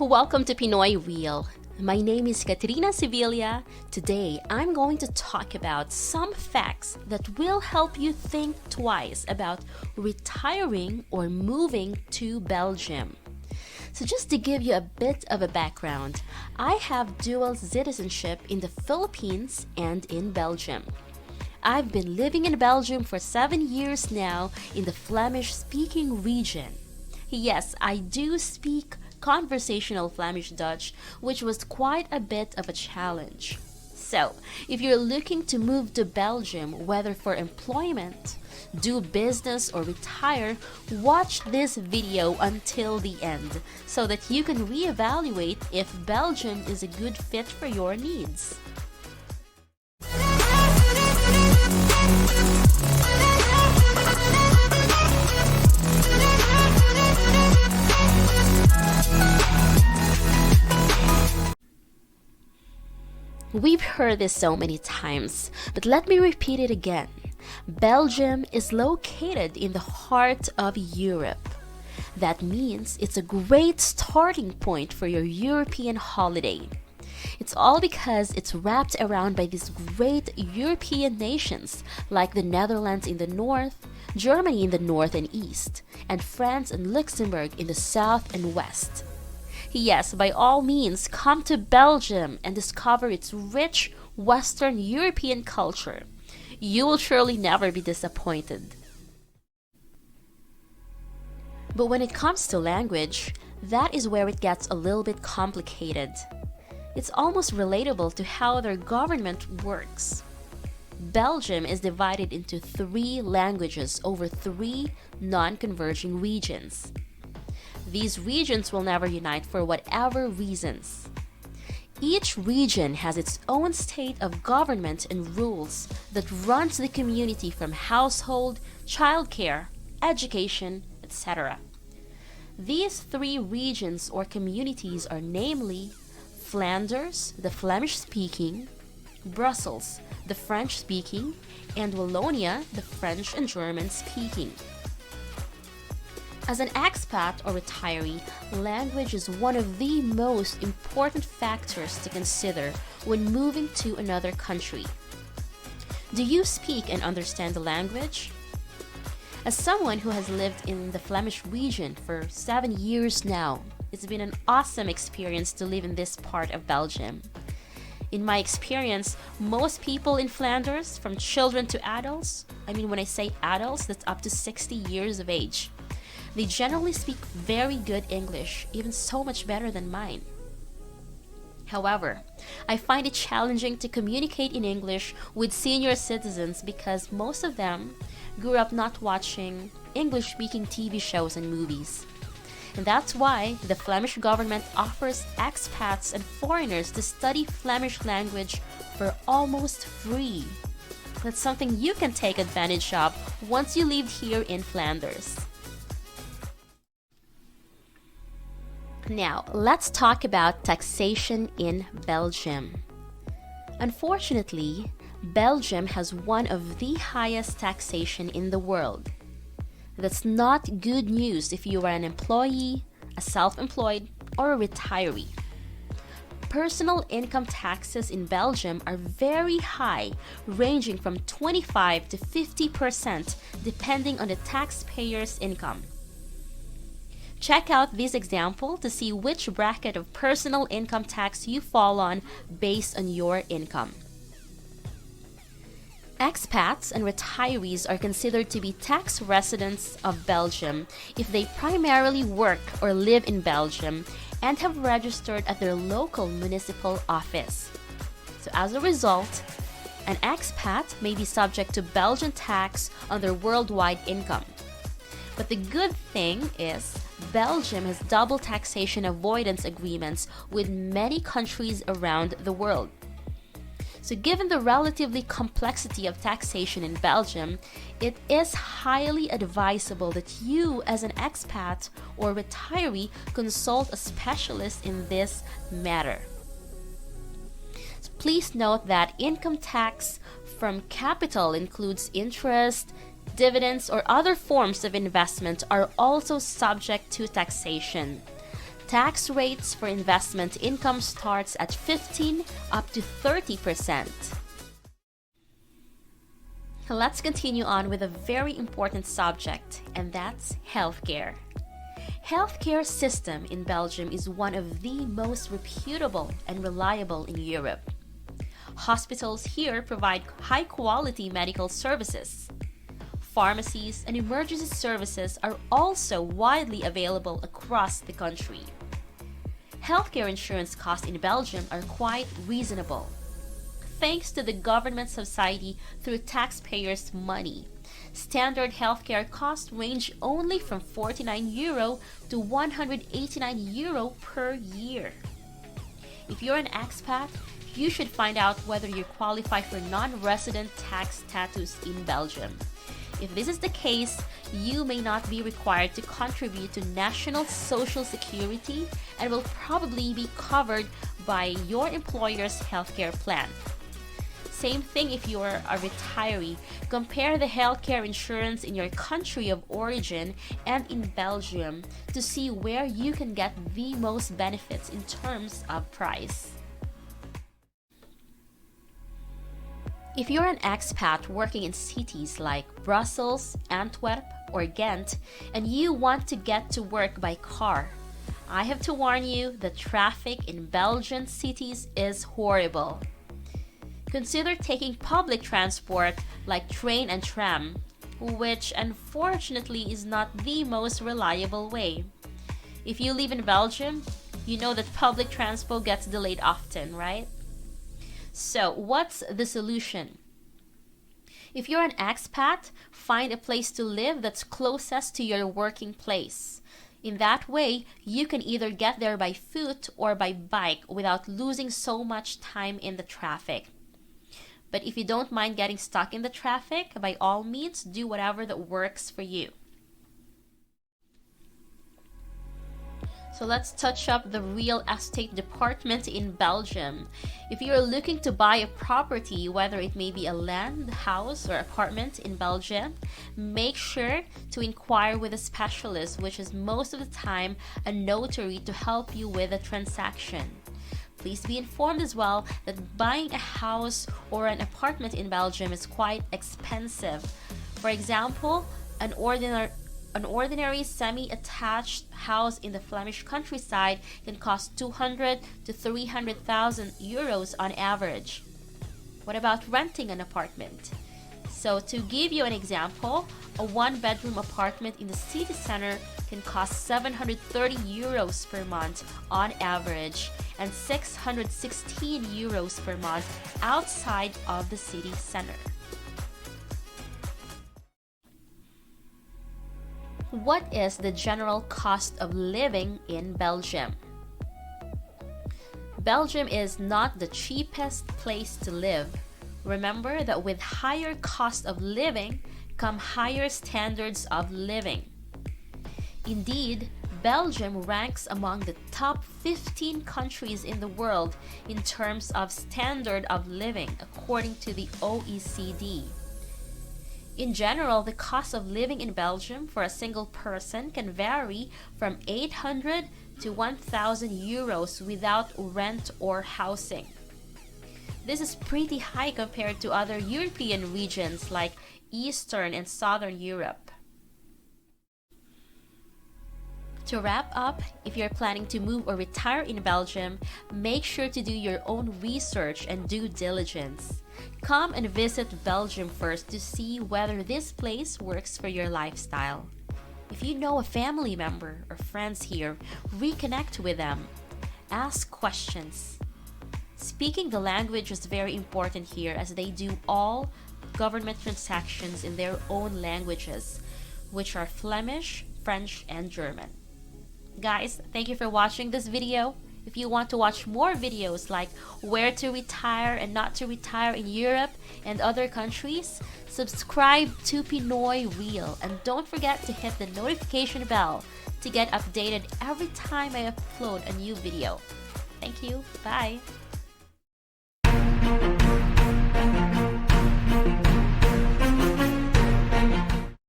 Welcome to Pinoy Real. My name is Katrina Sevilla. Today, I'm going to talk about some facts that will help you think twice about retiring or moving to Belgium. So just to give you a bit of a background, I have dual citizenship in the Philippines and in Belgium. I've been living in Belgium for 7 years now in the Flemish-speaking region. Yes, I do speak conversational Flemish Dutch, which was quite a bit of a challenge. So, if you're looking to move to Belgium, whether for employment, do business, or retire, watch this video until the end so that you can reevaluate if Belgium is a good fit for your needs. We've heard this so many times, but let me repeat it again. Belgium is located in the heart of Europe. That means it's a great starting point for your European holiday. It's all because it's wrapped around by these great European nations like the Netherlands in the north, Germany in the north and east, and France and Luxembourg in the south and west. Yes, by all means, come to Belgium and discover its rich Western European culture. You will surely never be disappointed. But when it comes to language, that is where it gets a little bit complicated. It's almost relatable to how their government works. Belgium is divided into 3 languages over 3 non-converging regions. These regions will never unite for whatever reasons. Each region has its own state of government and rules that runs the community from household, childcare, education, etc. These 3 regions or communities are namely Flanders, the Flemish-speaking, Brussels, the French-speaking, and Wallonia, the French and German-speaking. As an expat or retiree, language is one of the most important factors to consider when moving to another country. Do you speak and understand the language? As someone who has lived in the Flemish region for 7 years now, it's been an awesome experience to live in this part of Belgium. In my experience, most people in Flanders, from children to adults, when I say adults, that's up to 60 years of age, they generally speak very good English, even so much better than mine. However, I find it challenging to communicate in English with senior citizens because most of them grew up not watching English-speaking TV shows and movies. And that's why the Flemish government offers expats and foreigners to study Flemish language for almost free. That's something you can take advantage of once you live here in Flanders. Now, let's talk about taxation in Belgium. Unfortunately, Belgium has one of the highest taxation in the world. That's not good news if you are an employee, a self-employed, or a retiree. Personal income taxes in Belgium are very high, ranging from 25 to 50% depending on the taxpayer's income. Check out this example to see which bracket of personal income tax you fall on based on your income. Expats and retirees are considered to be tax residents of Belgium if they primarily work or live in Belgium and have registered at their local municipal office. So as a result, an expat may be subject to Belgian tax on their worldwide income. But the good thing is, Belgium has double taxation avoidance agreements with many countries around the world. So given the relatively complexity of taxation in Belgium, it is highly advisable that you as an expat or retiree consult a specialist in this matter. So please note that income tax from capital includes interest, dividends, or other forms of investment are also subject to taxation. Tax rates for investment income starts at 15 up to 30%. Let's continue on with a very important subject, and that's healthcare. Healthcare system in Belgium is one of the most reputable and reliable in Europe. Hospitals here provide high-quality medical services. Pharmacies and emergency services are also widely available across the country. Healthcare insurance costs in Belgium are quite reasonable, thanks to the government subsidy through taxpayers' money. Standard healthcare costs range only from €49 to €189 per year. If you're an expat, you should find out whether you qualify for non-resident tax status in Belgium. If this is the case, you may not be required to contribute to National Social Security and will probably be covered by your employer's healthcare plan. Same thing if you're a retiree. Compare the healthcare insurance in your country of origin and in Belgium to see where you can get the most benefits in terms of price. If you're an expat working in cities like Brussels, Antwerp, or Ghent, and you want to get to work by car, I have to warn you, the traffic in Belgian cities is horrible. Consider taking public transport like train and tram, which unfortunately is not the most reliable way. If you live in Belgium, you know that public transport gets delayed often, right? So, what's the solution? If you're an expat, find a place to live that's closest to your working place. In that way, you can either get there by foot or by bike without losing so much time in the traffic. But if you don't mind getting stuck in the traffic, by all means, do whatever that works for you. So let's touch up the real estate department in Belgium. If you're looking to buy a property, whether it may be a land, house, or apartment in Belgium, make sure to inquire with a specialist, which is most of the time a notary, to help you with a transaction. Please be informed as well that buying a house or an apartment in Belgium is quite expensive. For example, an ordinary semi-attached house in the Flemish countryside can cost 200 to 300,000 euros on average. What about renting an apartment? So to give you an example, a one-bedroom apartment in the city center can cost 730 euros per month on average and 616 euros per month outside of the city center. What is the general cost of living in Belgium? Belgium is not the cheapest place to live. Remember that with higher cost of living come higher standards of living. Indeed, Belgium ranks among the top 15 countries in the world in terms of standard of living, according to the OECD. In general, the cost of living in Belgium for a single person can vary from 800 to 1,000 euros without rent or housing. This is pretty high compared to other European regions like Eastern and Southern Europe. To wrap up, if you're planning to move or retire in Belgium, make sure to do your own research and due diligence. Come and visit Belgium first to see whether this place works for your lifestyle. If you know a family member or friends here, reconnect with them. Ask questions. Speaking the language is very important here, as they do all government transactions in their own languages, which are Flemish, French, and German. Guys, thank you for watching this video. If you want to watch more videos like where to retire and not to retire in Europe and other countries, subscribe to Pinoy Real, and don't forget to hit the notification bell to get updated every time I upload a new video. Thank you. Bye.